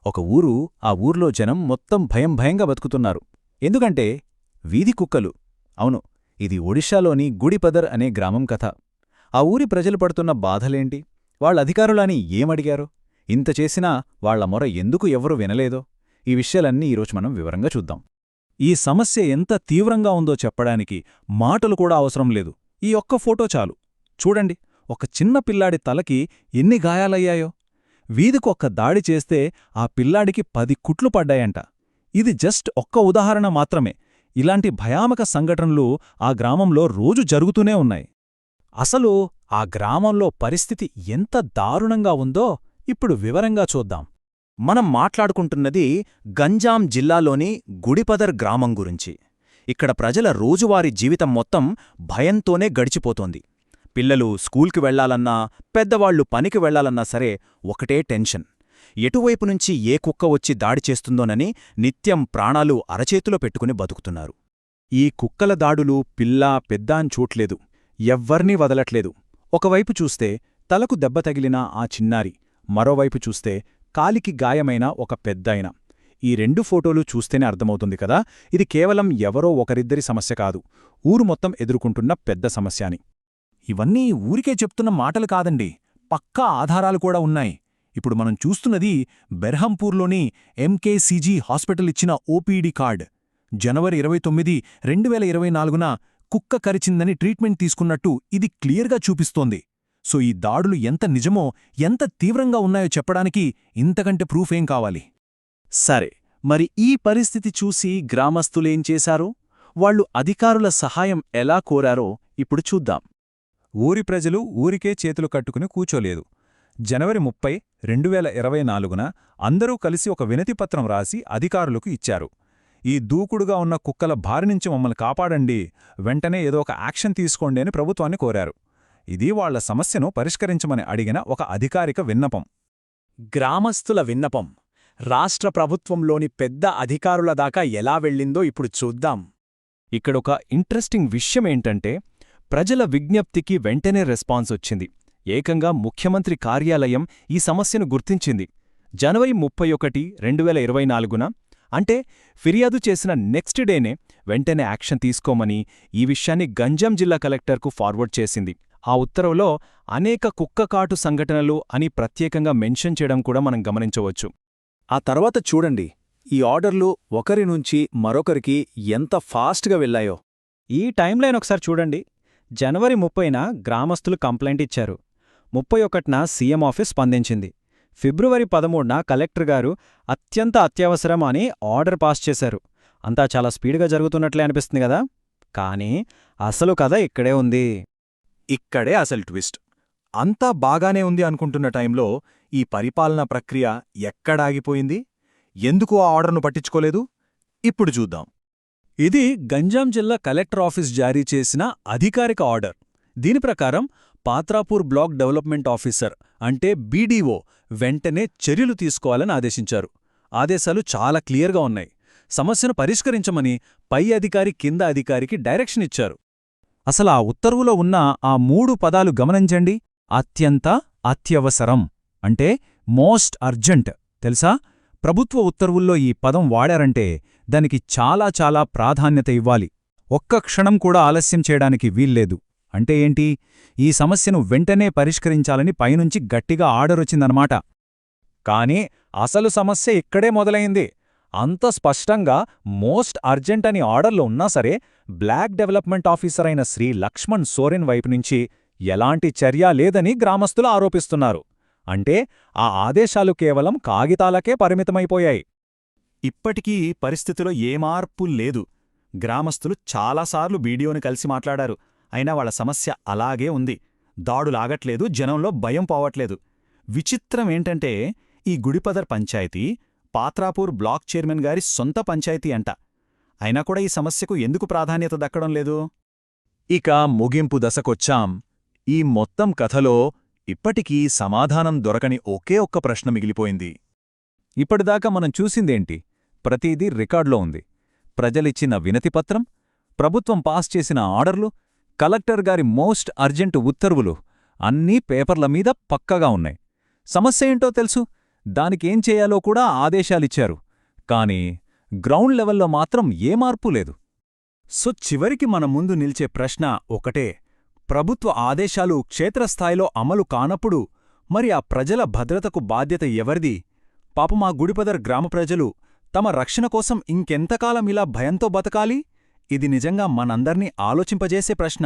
ఒక ఊరు, ఆ ఊర్లో జనం మొత్తం భయంగా బతుకుతున్నారు. ఎందుకంటే వీధి కుక్కలు. అవును, ఇది ఒడిషాలోని గుడిపదర్ అనే గ్రామం కథ. ఆ ఊరి ప్రజలు పడుతున్న బాధలేంటి, వాళ్ళధికారులని ఏమడిగారో, ఇంత చేసినా వాళ్ల మొర ఎందుకు ఎవ్వరూ వినలేదో, ఈ విషయాలన్నీ ఈరోజు మనం వివరంగా చూద్దాం. ఈ సమస్య ఎంత తీవ్రంగా ఉందో చెప్పడానికి మాటలు కూడా అవసరం లేదు. ఈ ఒక్క ఫోటో చాలు. చూడండి, ఒక చిన్న పిల్లాడి తలకి ఎన్ని గాయాలయ్యాయో. వీధికొక్క దాడి చేస్తే ఆ పిల్లాడికి 10 కుట్లు పడ్డాయంట. ఇది జస్ట్ ఒక్క ఉదాహరణ మాత్రమే. ఇలాంటి భయానక సంఘటనలు ఆ గ్రామంలో రోజు జరుగుతూనే ఉన్నాయి. అసలు ఆ గ్రామంలో పరిస్థితి ఎంత దారుణంగా ఉందో ఇప్పుడు వివరంగా చూద్దాం. మనం మాట్లాడుకుంటున్నది గంజాం జిల్లాలోని గుడిపదర్ గ్రామం గురించి. ఇక్కడ ప్రజల రోజువారీ జీవితం మొత్తం భయంతోనే గడిచిపోతోంది. పిల్లలు స్కూల్కి వెళ్లాలన్నా, పెద్దవాళ్లు పనికి వెళ్లాలన్నా సరే ఒకటే టెన్షన్. ఎటువైపు నుంచి ఏ కుక్క వచ్చి దాడి చేస్తుందోనని నిత్యం ప్రాణాలు అరచేతిలో పెట్టుకుని బతుకుతున్నారు. ఈ కుక్కల దాడులు పిల్లా పెద్దాన్ చూట్లేదు, ఎవ్వర్నీ వదలట్లేదు. ఒకవైపు చూస్తే తలకు దెబ్బ తగిలిన ఆ చిన్నారి, మరోవైపు చూస్తే కాలికి గాయమైన ఒక పెద్దాయన. ఈ 2 ఫోటోలు చూస్తేనే అర్థమవుతుంది కదా, ఇది కేవలం ఎవరో ఒకరిద్దరి సమస్య కాదు, ఊరు మొత్తం ఎదుర్కొంటున్న పెద్ద సమస్య అని. ఇవన్నీ ఊరికే చెప్తున్న మాటలు కాదండి, పక్కా ఆధారాలు కూడా ఉన్నాయి. ఇప్పుడు మనం చూస్తున్నది బెర్హంపూర్లోని ఎంకేసీజీ హాస్పిటల్ ఇచ్చిన ఓపీడీ కార్డ్. జనవరి 29, 2024న కుక్క కరిచిందని ట్రీట్మెంట్ తీసుకున్నట్టు ఇది క్లియర్గా చూపిస్తోంది. సో ఈ దాడులు ఎంత నిజమో, ఎంత తీవ్రంగా ఉన్నాయో చెప్పడానికి ఇంతకంటే ప్రూఫేం కావాలి? సరే, మరి ఈ పరిస్థితి చూసి గ్రామస్తులేం చేశారు? వాళ్లు అధికారుల సహాయం ఎలా కోరారో ఇప్పుడు చూద్దాం. ఊరి ప్రజలు ఊరికే చేతులు కట్టుకుని కూచోలేదు. జనవరి 30, 2024న అందరూ కలిసి ఒక వినతిపత్రం రాసి అధికారులకు ఇచ్చారు. ఈ దూకుడుగా ఉన్న కుక్కల బారినుంచి మమ్మల్ని కాపాడండి, వెంటనే ఏదో ఒక యాక్షన్ తీసుకోండి అని ప్రభుత్వాన్ని కోరారు. ఇది వాళ్ల సమస్యను పరిష్కరించమని అడిగిన ఒక అధికారిక విన్నపం. గ్రామస్తుల విన్నపం రాష్ట్ర ప్రభుత్వంలోని పెద్ద అధికారుల దాకా ఎలా వెళ్ళిందో ఇప్పుడు చూద్దాం. ఇక్కడొక ఇంట్రెస్టింగ్ విషయమేంటంటే, ప్రజల విజ్ఞప్తికి వెంటనే రెస్పాన్స్ వచ్చింది. ఏకంగా ముఖ్యమంత్రి కార్యాలయం ఈ సమస్యను గుర్తించింది. జనవరి 31, 2024న, అంటే ఫిర్యాదు చేసిన నెక్స్ట్ డేనే వెంటనే యాక్షన్ తీసుకోమని ఈ విషయాన్ని గంజాం జిల్లా కలెక్టర్కు ఫార్వర్డ్ చేసింది. ఆ ఉత్తర్వులో అనేక కుక్కకాటు సంఘటనలు అని ప్రత్యేకంగా మెన్షన్ చేయడం కూడా మనం గమనించవచ్చు. ఆ తర్వాత చూడండి, ఈ ఆర్డర్లు ఒకరి నుంచి మరొకరికి ఎంత ఫాస్ట్గా వెళ్లాయో. ఈ టైంలైన్ ఒకసారి చూడండి. జనవరి 30న గ్రామస్తులు కంప్లైంట్ ఇచ్చారు. 31న సీఎం ఆఫీస్ స్పందించింది. ఫిబ్రవరి 13న కలెక్టర్ గారు అత్యంత అత్యవసరం అని ఆర్డర్ పాస్ చేశారు. అంతా చాలా స్పీడ్గా జరుగుతున్నట్లే అనిపిస్తుంది కదా. కానీ అసలు కథ ఇక్కడే ఉంది. ఇక్కడే అసలు ట్విస్ట్. అంతా బాగానే ఉంది అనుకుంటున్న టైంలో ఈ పరిపాలనా ప్రక్రియ ఎక్కడాగిపోయింది? ఎందుకు ఆ ఆర్డర్ను పట్టించుకోలేదు? ఇప్పుడు చూద్దాం. ఇది గంజాం జిల్లా కలెక్టర్ ఆఫీస్ జారీ చేసిన అధికారిక ఆర్డర్. దీని ప్రకారం పాత్రాపూర్ బ్లాక్ డెవలప్మెంట్ ఆఫీసర్ అంటే బీడీఓ వెంటనే చర్యలు తీసుకోవాలని ఆదేశించారు. ఆదేశాలు చాలా క్లియర్గా ఉన్నాయి. సమస్యను పరిష్కరించమని పై అధికారి కింద అధికారికి డైరెక్షన్ ఇచ్చారు. అసలు ఆ ఉత్తర్వులో ఉన్న ఆ 3 పదాలు గమనించండి. అత్యంత అత్యవసరం అంటే మోస్ట్ అర్జెంట్. తెలుసా, ప్రభుత్వ ఉత్తర్వుల్లో ఈ పదం వాడారంటే దానికి చాలా చాలా ప్రాధాన్యత ఇవ్వాలి. ఒక్క క్షణం కూడా ఆలస్యం చేయడానికి వీల్లేదు. అంటే ఏంటి? ఈ సమస్యను వెంటనే పరిష్కరించాలని పైనుంచి గట్టిగా ఆర్డరొచ్చిందన్నమాట. కానీ అసలు సమస్య ఇక్కడే మొదలైంది. అంత స్పష్టంగా మోస్ట్ అర్జెంట్ అని ఆర్డర్లో ఉన్నా సరే, బ్లాక్ డెవలప్మెంట్ ఆఫీసర్ అయిన శ్రీ లక్ష్మణ్ సోరెన్ వైపునుంచి ఎలాంటి చర్య లేదని గ్రామస్తులు ఆరోపిస్తున్నారు. అంటే ఆ ఆదేశాలు కేవలం కాగితాలకే పరిమితమైపోయాయి. ఇప్పటికీ పరిస్థితిలో ఏ మార్పు లేదు. గ్రామస్తులు చాలాసార్లు బీడీఓని కలిసి మాట్లాడారు. అయినా వాళ్ల సమస్య అలాగే ఉంది. దాడులాగట్లేదు, జనంలో భయం పోవట్లేదు. విచిత్రమేంటంటే, ఈ గుడిపదర్ పంచాయతీ పాత్రాపూర్ బ్లాక్ చైర్మన్ గారి సొంత పంచాయతీ అంట. అయినా కూడా ఈ సమస్యకు ఎందుకు ప్రాధాన్యత దక్కడం లేదు? ఇక ముగింపు దశకొచ్చాం. ఈ మొత్తం కథలో ఇప్పటికీ సమాధానం దొరకని ఒకే ఒక్క ప్రశ్న మిగిలిపోయింది. ఇప్పటిదాకా మనం చూసిందేంటి? ప్రతిదీ రికార్డులో ఉంది. ప్రజలిచ్చిన వినతిపత్రం, ప్రభుత్వం పాస్ చేసిన ఆర్డర్లు, కలెక్టర్ గారి మోస్ట్ అర్జెంటు ఉత్తర్వులు అన్నీ పేపర్ల మీద పక్కగా ఉన్నాయి. సమస్య ఏంటో తెలుసు, దానికేం చేయాలో కూడా ఆదేశాలిచ్చారు. కాని గ్రౌండ్ లెవెల్లో మాత్రం ఏ మార్పు లేదు. సో చివరికి మన ముందు నిల్చే ప్రశ్న ఒకటే: ప్రభుత్వ ఆదేశాలు క్షేత్రస్థాయిలో అమలు కానప్పుడు మరి ఆ ప్రజల భద్రతకు బాధ్యత ఎవరిది? పాపం ఆ గుడిపదర్ గ్రామ ప్రజలు తమ రక్షణ కోసం ఇంకెంతకాలం ఇలా భయంతో బతకాలి? ఇది నిజంగా మనందర్నీ ఆలోచింపజేసే ప్రశ్న.